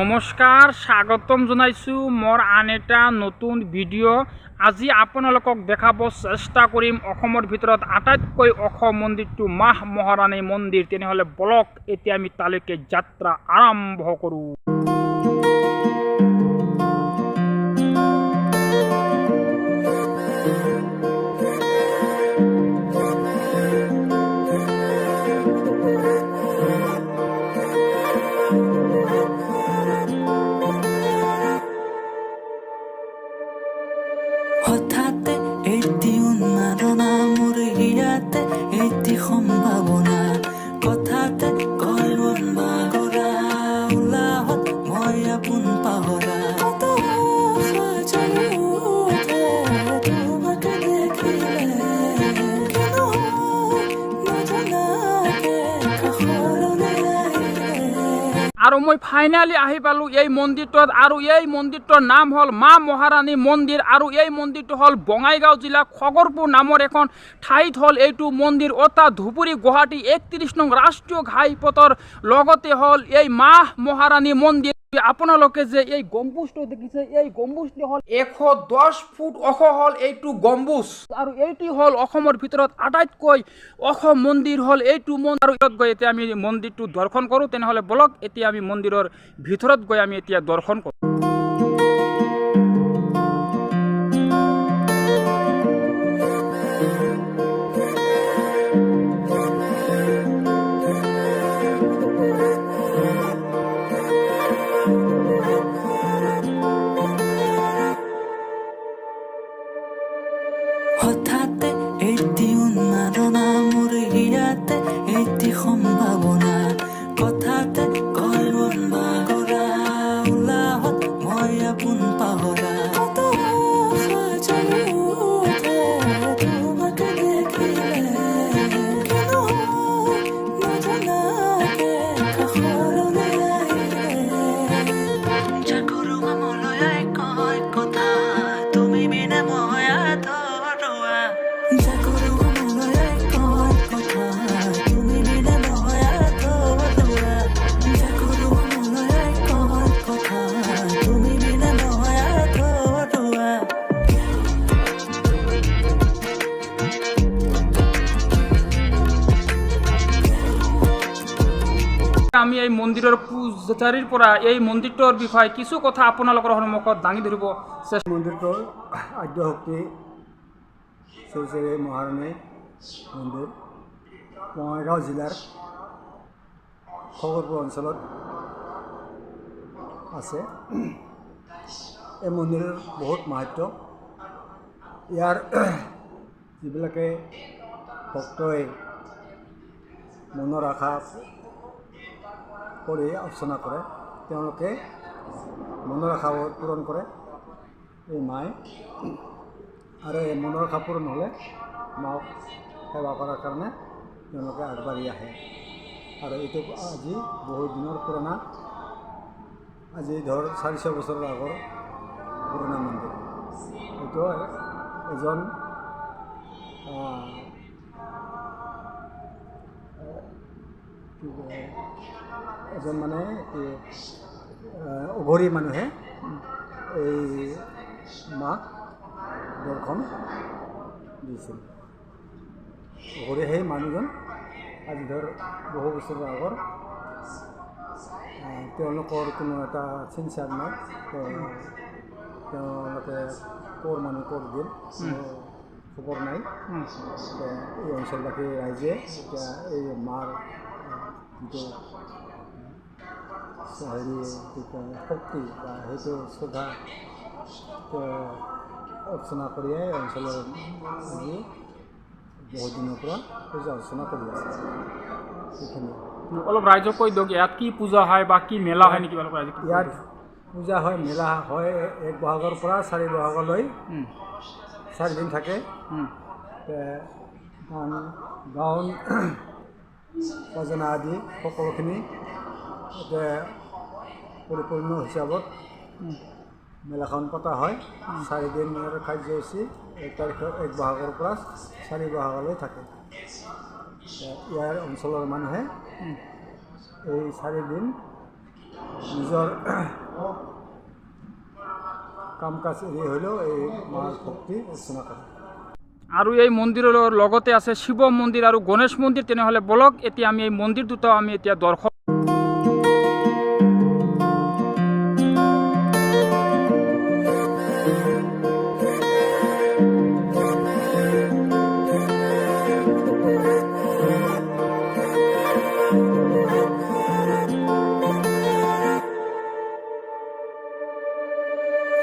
নমস্কাৰ, স্বাগতম জনাইছোঁ মোৰ আন এটা নতুন ভিডিঅ'। আজি আপোনালোকক দেখাব চেষ্টা কৰিম অসমৰ ভিতৰত আটাইতকৈ ওখ মন্দিৰটো মা মহাৰাণী মন্দিৰ। তেনেহ'লে বলক এতিয়া আমি তালৈকে যাত্ৰা আৰম্ভ কৰোঁ। হঠাতে এটি উন্মাদনা মোৰ হিয়াতে এটি সম্ভাৱনা কথাতে কয় মন বাগৰা উলাহত মই আপোন পাহৰা আৰু মই ফাইনালি আহি পালোঁ এই মন্দিৰটোত। আৰু এই মন্দিৰটোৰ নাম হ'ল মা মহাৰাণী মন্দিৰ। আৰু এই মন্দিৰটো হ'ল বঙাইগাঁও জিলা খগৰপুৰ নামৰ এখন ঠাইত হ'ল এইটো মন্দিৰ, অৰ্থাৎ ধুবুৰী গুৱাহাটী ৩১ নং ৰাষ্ট্ৰীয় ঘাইপথৰ লগতে হ'ল এই মা মহাৰাণী মন্দিৰ। আপোনালোকে যে এই গম্বুজটো দেখিছে, এই গম্বুজটি হ'ল ১১০ ফুট ওখ হ'ল এইটো গম্বুজ। আৰু এইটি হ'ল অসমৰ ভিতৰত আটাইতকৈ ওখ মন্দিৰ হ'ল এইটো মন্দিৰ। আৰু ইয়াত গৈ এতিয়া আমি মন্দিৰটো দৰ্শন কৰোঁ। তেনেহ'লে বলক এতিয়া আমি মন্দিৰৰ ভিতৰত গৈ আমি এতিয়া দৰ্শন কৰোঁ। হঠাতে এটি উন্মাদনা মোৰ হিয়াতে এটি সম্ভাৱনা কথাতে কয় মন বাগৰা উলাহত মই আপোন পাহৰা আমি এই মন্দিৰৰ পূজাৰীৰ পৰা এই মন্দিৰটোৰ বিষয়ে কিছু কথা আপোনালোকৰ সন্মুখত দাঙি ধৰিব চেষ্টা। মন্দিৰটোৰ আদ্য শক্তি শ্ৰী শ্ৰী মহাৰাণী মন্দিৰ বঙাইগাঁও জিলাৰ খগৰপুৰ অঞ্চলত আছে। এই মন্দিৰৰ বহুত মাহাত্য। ইয়াৰ যিবিলাকে ভক্তই মনৰ আশা কৰি অৰ্চনা কৰে, তেওঁলোকে মনৰ আশা পূৰণ কৰে এই মায়ে। আৰু এই মনৰ আশা পূৰণ হ'লে মাক সেৱা কৰাৰ কাৰণে তেওঁলোকে আগবাঢ়ি আহে। আৰু এইটো আজি বহুত দিনৰ পুৰণা, আজি ধৰ ৪০০ বছৰৰ আগৰ পুৰণা মন্দিৰ। এইটো এজন মানে অঘৰী মানুহে এই মাক দৰ্শন দিছিল। অঘৰী সেই মানুহজন আজি ধৰ বহু বছৰৰ আগৰ, তেওঁলোকৰ কোনো এটা চিনচাৰ নাই, তেওঁলোকে ক'ৰ মানুহ ক'ৰ গ'ল খবৰ নাই। এই অঞ্চলবাসী ৰাইজে এতিয়া এই মাৰ যিটো শক্তি বা সেইটো শ্ৰদ্ধা অৰ্চনা কৰিয়ে অঞ্চলৰ আজি বহুত দিনৰ পৰা পূজা অৰ্চনা কৰি আছে। সেইখিনি অলপ ৰাইজক কৈ দিয়ক, ইয়াত কি পূজা হয় বা কি মেলা হয় নেকি? ইয়াত পূজা হয়, মেলা হয় ১ বহাগৰ পৰা ৪ বহাগলৈ 4 দিন থাকে। গাঁৱৰ খাজনা আদি সকলোখিনি পৰিপূৰ্ণ হিচাপত মেলাখন পতা হয়। 4 দিনৰ কাৰ্যসূচী 1 বহাগৰ পৰা 4 বহাগলৈ থাকে। ইয়াৰ অঞ্চলৰ মানুহে এই 4 দিন নিজৰ কাম কাজ এৰি হ'লেও এই মাৰ ভক্তি অৰ্চনা কৰে। আৰু এই মন্দিৰৰ লগতে আছে শিৱ মন্দিৰ আৰু গণেশ মন্দিৰ। তেনেহ'লে বলক এতিয়া আমি এই মন্দিৰ দুটাও আমি এতিয়া দৰ্শন।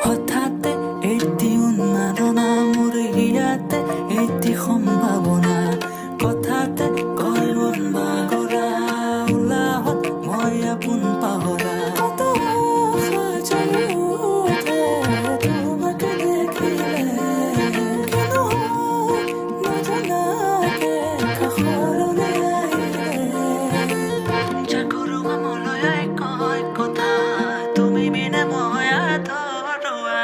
হঠাতে এটি উন্মাদনা মোৰ হিয়াতে এটি সম্ভাৱনা কথাতে কয় মন বাগৰা উলাহত মই আপোন পাহৰা কত আশা জাগি উঠে তোমাকে দেখিলে কিন্তু নজনাকে কাষৰলৈ আহিলে জাগৰো মনলৈ কয় কথা তুমি বিনে মই আধৰুৱা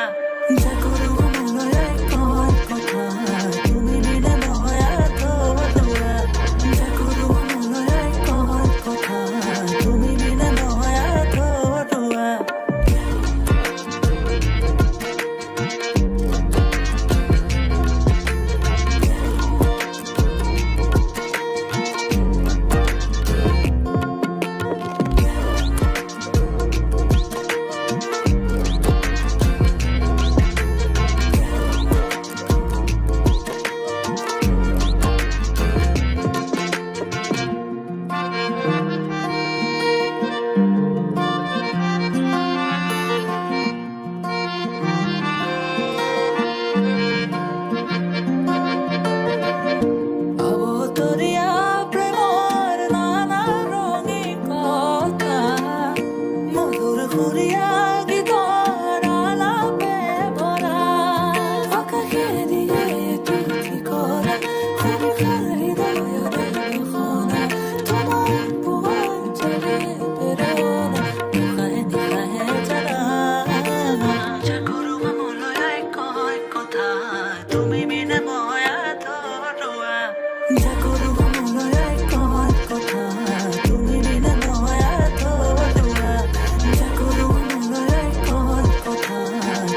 জাগৰো মনলৈ কয় কথা তুমি বিনে মই আধৰুৱা জাগৰো মনলৈ কয় কথা তুমি বিনে মই আধৰুৱা অবতৰীয়া প্ৰেমৰ নানা ৰঙী কথা মধুৰ সুৰীয়া গীতৰ আলাপে ভৰা আকাশে দিয়ে তুলি কৰা সৰুষাৰ হৃদয়ৰে ঘোষণা তোমাৰ পোহৰ জলে প্ৰেৰণা নিশাহে নিশাহে জানা জাগৰো মনলৈ কয় কথা তুমি বিনে মই আধৰুৱা জাগৰো মনলৈ কয় কথা তুমি বিনে মই আধৰুৱা জাগৰো মনলৈ কয় কথা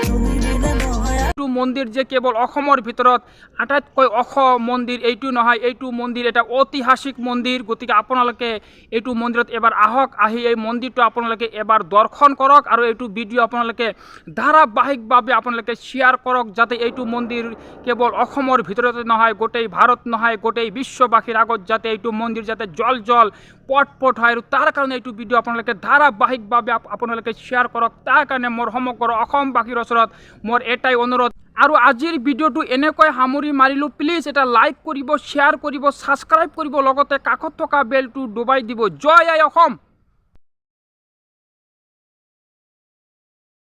তুমি বিনে মই এইটো মন্দিৰ যে কেৱল অসমৰ ভিতৰত আটাইতকৈ ওখ মন্দিৰ এইটো নহয়, এইটো মন্দিৰ এটা ঐতিহাসিক মন্দিৰ। গতিকে আপোনালোকে এইটো মন্দিৰত এবাৰ আহক, আহি এই মন্দিৰটো আপোনালোকে এবাৰ দৰ্শন কৰক আৰু এইটো ভিডিঅ' আপোনালোকে ধাৰাবাহিকভাৱে আপোনালোকে শ্বেয়াৰ কৰক, যাতে এইটো মন্দিৰ কেৱল অসমৰ ভিতৰতে নহয়, গোটেই ভাৰত নহয়, গোটেই বিশ্ববাসীৰ আগত যাতে এইটো মন্দিৰ যাতে জল জল পট পট হয়। আৰু তাৰ কাৰণে এইটো ভিডিঅ' আপোনালোকে ধাৰাবাহিকভাৱে আপোনালোকে শ্বেয়াৰ কৰক। তাৰ কাৰণে মোৰ সমগ্ৰ অসমবাসীৰ ওচৰত মোৰ এটাই অনুৰোধ। আৰু আজিৰ ভিডিঅ'টো এনেকৈ সামৰি মাৰিলোঁ। প্লিজ এটা লাইক কৰিব, শ্বেয়াৰ কৰিব, ছাবস্ক্ৰাইব কৰিব, লগতে কাষত থকা বেলটো দবাই দিব। জয় আই অসম।